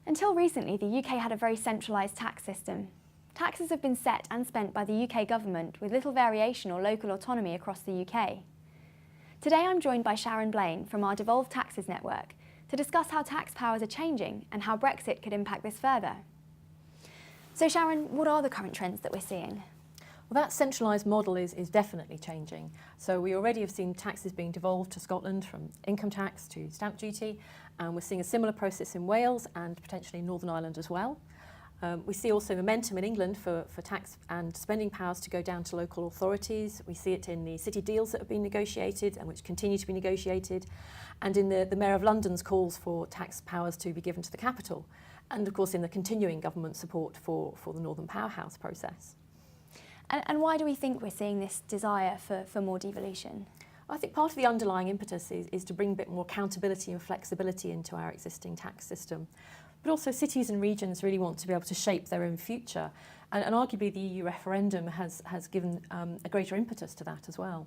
Until recently, the UK had a very centralised tax system. Taxes have been set and spent by the UK government with little variation or local autonomy across the UK. Today I'm joined by Sharon Blain from our Devolved Taxes network to discuss how tax powers are changing and how Brexit could impact this further. So Sharon, what are the current trends that we're seeing? Well, that centralised model is definitely changing. So we already have seen taxes being devolved to Scotland, from income tax to stamp duty, and we're seeing a similar process in Wales and potentially in Northern Ireland as well. We see also momentum in England for tax and spending powers to go down to local authorities. We see it in the city deals that have been negotiated and which continue to be negotiated, and in the Mayor of London's calls for tax powers to be given to the capital, and of course in the continuing government support for the Northern Powerhouse process. And why do we think we're seeing this desire for more devolution? I think part of the underlying impetus is to bring a bit more accountability and flexibility into our existing tax system. But also cities and regions really want to be able to shape their own future. And arguably the EU referendum has given a greater impetus to that as well.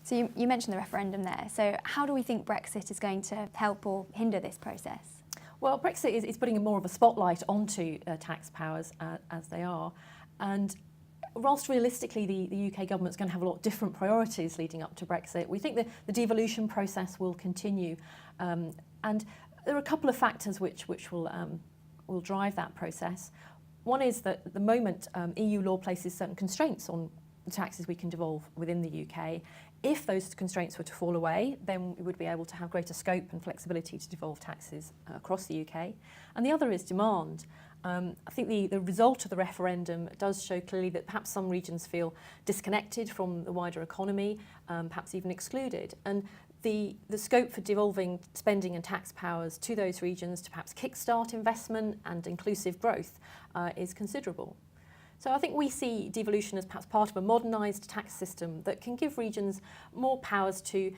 So you mentioned the referendum there. So how do we think Brexit is going to help or hinder this process? Well, Brexit is putting more of a spotlight onto tax powers as they are. And whilst realistically the UK government's going to have a lot of different priorities leading up to Brexit, we think the devolution process will continue. And there are a couple of factors which will drive that process. One is that at the moment EU law places certain constraints on the taxes we can devolve within the UK. If those constraints were to fall away, then we would be able to have greater scope and flexibility to devolve taxes across the UK. And the other is demand. I think the result of the referendum does show clearly that perhaps some regions feel disconnected from the wider economy, perhaps even excluded. And the scope for devolving spending and tax powers to those regions to perhaps kickstart investment and inclusive growth is considerable. So I think we see devolution as perhaps part of a modernised tax system that can give regions more powers to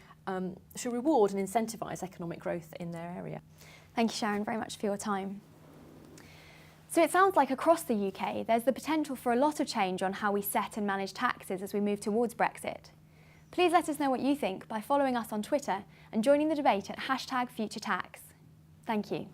reward and incentivise economic growth in their area. Thank you, Sharon, very much for your time. So it sounds like across the UK there's the potential for a lot of change on how we set and manage taxes as we move towards Brexit. Please let us know what you think by following us on Twitter and joining the debate at #FutureTax. Thank you.